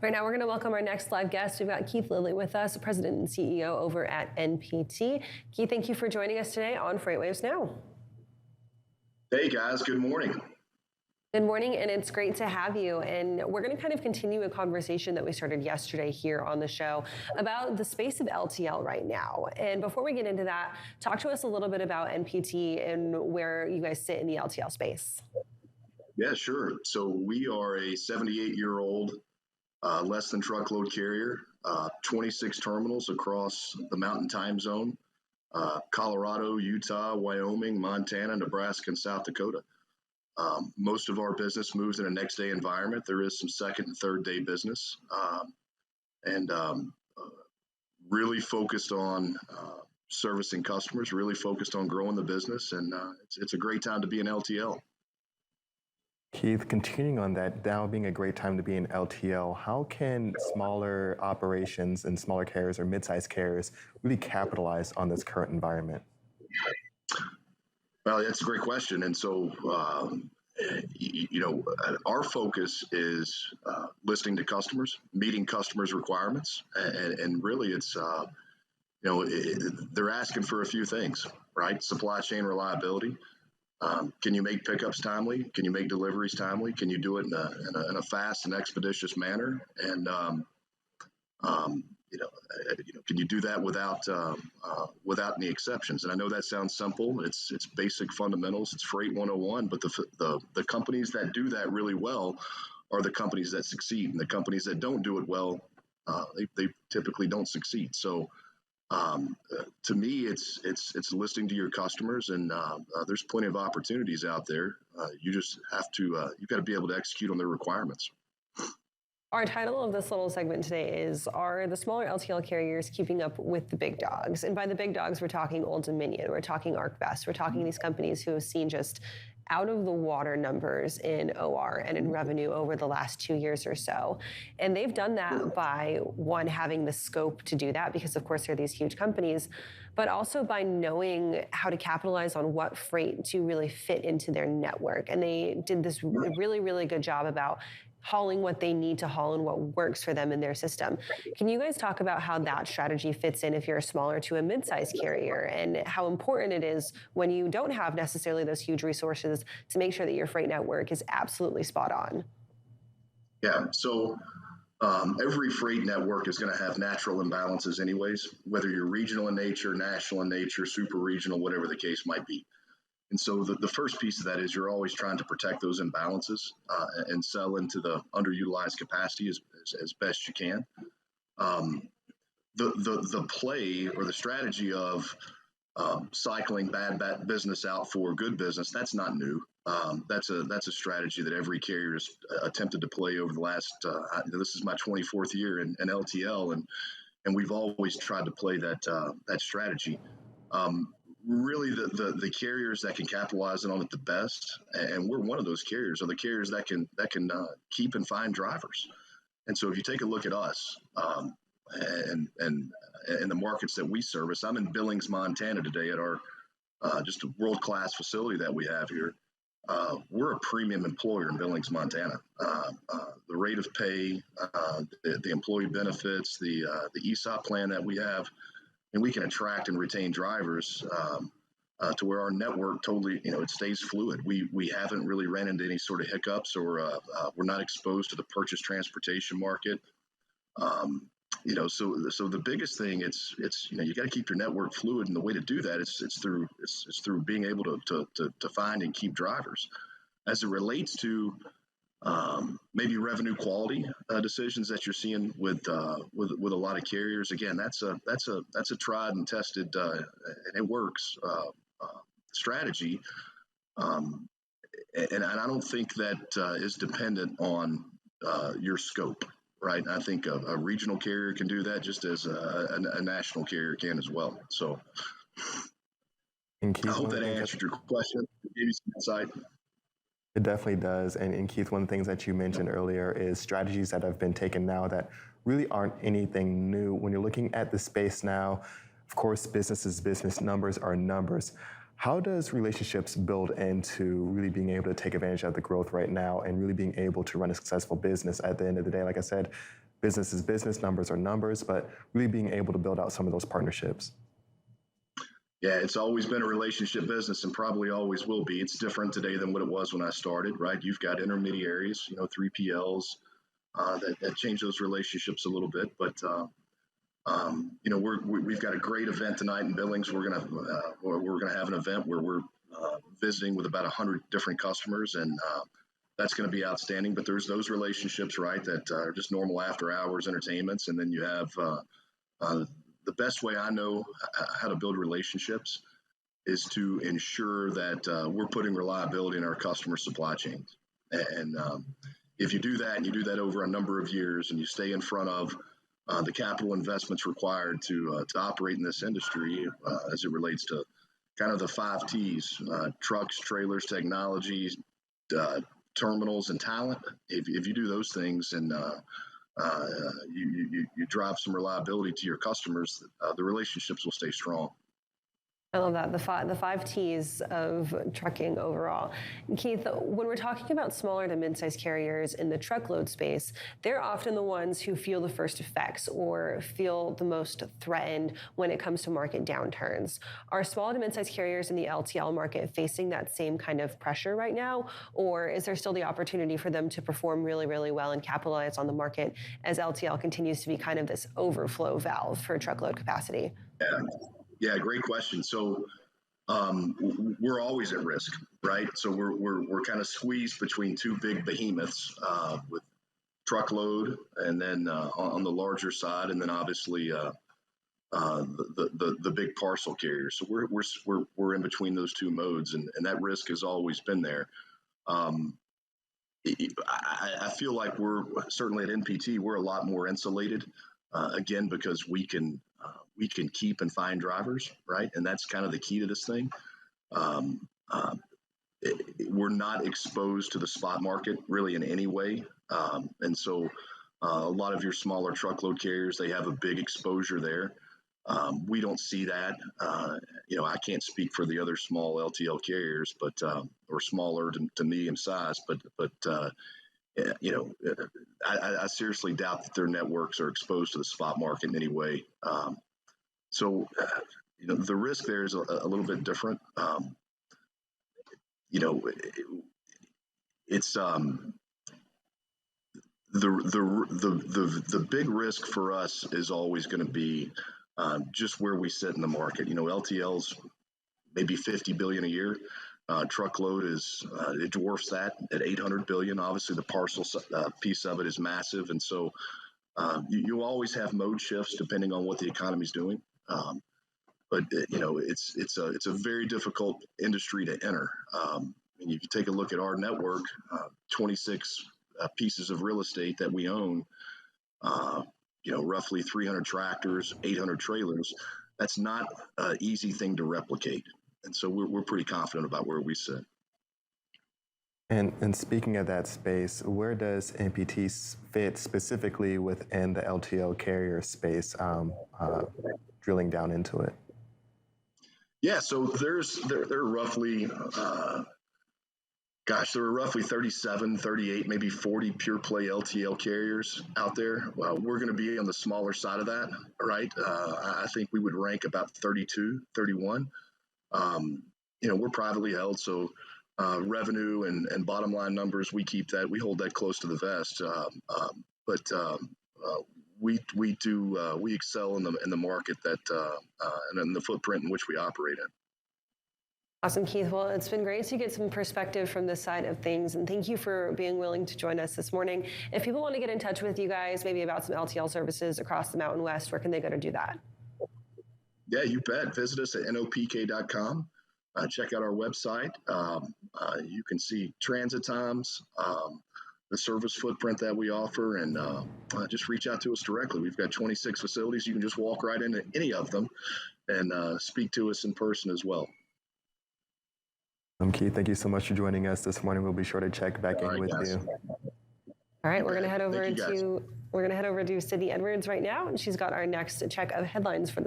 Right now, we're going to welcome our next live guest. We've got Keith Lilly with us, President and CEO over at NPT. Keith, thank you for joining us today on FreightWaves Now. Hey guys, good morning. Good morning, and it's great to have you. And we're going to kind of continue a conversation that we started yesterday here on the show about the space of LTL right now. And before we get into that, talk to us a little bit about NPT and where you guys sit in the LTL space. Yeah, sure. So we are a 78-year-old less than truckload carrier, 26 terminals across the Mountain Time Zone, Colorado, Utah, Wyoming, Montana, Nebraska, and South Dakota. Most of our business moves in a next day environment. There is some second and third day business, and really focused on servicing customers, really focused on growing the business. And it's a great time to be in LTL. Keith, continuing on that, now being a great time to be in LTL, how can smaller operations and smaller carriers or mid-sized carriers really capitalize on this current environment? Well, that's a great question. And so, our focus is listening to customers, meeting customers' requirements. And really it's, they're asking for a few things, right? Supply chain reliability. Can you make pickups timely? Can you make deliveries timely? Can you do it in a fast and expeditious manner? And can you do that without any exceptions? And I know that sounds simple. It's basic fundamentals. It's Freight 101. But the companies that do that really well are the companies that succeed, and the companies that don't do it well, they typically don't succeed. So. To me, it's listening to your customers, and there's plenty of opportunities out there. You just have to you've got to be able to execute on their requirements. Our title of this little segment today is, are the smaller LTL carriers keeping up with the big dogs? And by the big dogs, we're talking Old Dominion, we're talking ArcBest, we're talking these companies who have seen just out of the water numbers in OR and in revenue over the last 2 years or so. And they've done that by, one, having the scope to do that, because of course they're these huge companies, but also by knowing how to capitalize on what freight to really fit into their network. And they did this really, really good job about hauling what they need to haul and what works for them in their system. Can you guys talk about how that strategy fits in if you're a smaller to a mid-sized carrier, and how important it is when you don't have necessarily those huge resources to make sure that your freight network is absolutely spot on? Yeah, so every freight network is going to have natural imbalances anyways, whether you're regional in nature, national in nature, super regional, whatever the case might be. And so the first piece of that is you're always trying to protect those imbalances and sell into the underutilized capacity as best you can. The play or the strategy of cycling bad business out for good business, that's not new. That's a strategy that every carrier has attempted to play over the last, this is my 24th year in LTL, and we've always tried to play that strategy. Really, the carriers that can capitalize on it the best, and we're one of those carriers, are the carriers that can keep and find drivers. And so, if you take a look at us and the markets that we service, I'm in Billings, Montana today at our just a world-class facility that we have here. We're a premium employer in Billings, Montana. The rate of pay, the employee benefits, the ESOP plan that we have. And we can attract and retain drivers to where our network totally, it stays fluid. We haven't really ran into any sort of hiccups, or we're not exposed to the purchase transportation market. So the biggest thing, it's you got to keep your network fluid, and the way to do that is it's through being able to find and keep drivers. As it relates to maybe revenue quality decisions that you're seeing with a lot of carriers. Again, that's a tried and tested and it works strategy, and I don't think that is dependent on your scope, right? I think a regional carrier can do that just as a national carrier can as well. So I hope that answered your question, gave you some insight. It definitely does. And Keith, one of the things that you mentioned earlier is strategies that have been taken now that really aren't anything new. When you're looking at the space now, of course, business is business, numbers are numbers. How does relationships build into really being able to take advantage of the growth right now and really being able to run a successful business at the end of the day? Like I said, business is business, numbers are numbers, but really being able to build out some of those partnerships. Yeah, it's always been a relationship business and probably always will be. It's different today than what it was when I started, right? You've got intermediaries, 3PLs that change those relationships a little bit. But we've got a great event tonight in Billings. We're gonna have an event where we're visiting with about 100 different customers, and that's going to be outstanding. But there's those relationships, right, that are just normal after hours entertainments, and then you have the best way I know how to build relationships is to ensure that we're putting reliability in our customer supply chains. And if you do that and you do that over a number of years and you stay in front of the capital investments required to operate in this industry as it relates to kind of the 5 T's, trucks, trailers, technologies, terminals, and talent. If you do those things and you drive some reliability to your customers, the relationships will stay strong. I love that, the five T's of trucking overall. Keith, when we're talking about smaller to mid-sized carriers in the truckload space, they're often the ones who feel the first effects or feel the most threatened when it comes to market downturns. Are small to mid-sized carriers in the LTL market facing that same kind of pressure right now? Or is there still the opportunity for them to perform really, really well and capitalize on the market as LTL continues to be kind of this overflow valve for truckload capacity? Yeah, great question. So we're always at risk, right? So we're kind of squeezed between two big behemoths with truckload, and then on the larger side, and then obviously the big parcel carriers. So we're in between those two modes, and that risk has always been there. I feel like we're certainly at NPT, we're a lot more insulated, again, because we can keep and find drivers, right? And that's kind of the key to this thing. We're not exposed to the spot market really in any way. And so a lot of your smaller truckload carriers, they have a big exposure there. We don't see that. I can't speak for the other small LTL carriers, but or smaller to medium size, but I seriously doubt that their networks are exposed to the spot market in any way. So the risk there is a little bit different. It's the big risk for us is always going to be just where we sit in the market. LTL's maybe 50 billion a year. Truckload it dwarfs that at 800 billion. Obviously, the parcel piece of it is massive, and so you always have mode shifts depending on what the economy's doing. But it's a very difficult industry to enter. And if you take a look at our network, 26 pieces of real estate that we own, roughly 300 tractors, 800 trailers. That's not an easy thing to replicate. And so we're pretty confident about where we sit. And speaking of that space, where does NPT fit specifically within the LTL carrier space, drilling down into it? Yeah, so there are roughly, there are roughly 37, 38, maybe 40 pure play LTL carriers out there. We're going to be on the smaller side of that, right? I think we would rank about 32, 31. We're privately held, so revenue and bottom line numbers, we hold that close to the vest. But we excel in the market and in the footprint in which we operate in. Awesome, Keith. Well, it's been great to get some perspective from this side of things, and thank you for being willing to join us this morning. If people want to get in touch with you guys, maybe about some LTL services across the Mountain West, where can they go to do that? Yeah, you bet. Visit us at nopk.com. Check out our website. You can see transit times, the service footprint that we offer, and just reach out to us directly. We've got 26 facilities. You can just walk right into any of them and speak to us in person as well. Keith, thank you so much for joining us this morning. We'll be sure to check back in with you. All right, we're going to head over to Sydney Edwards right now, and she's got our next check of headlines for the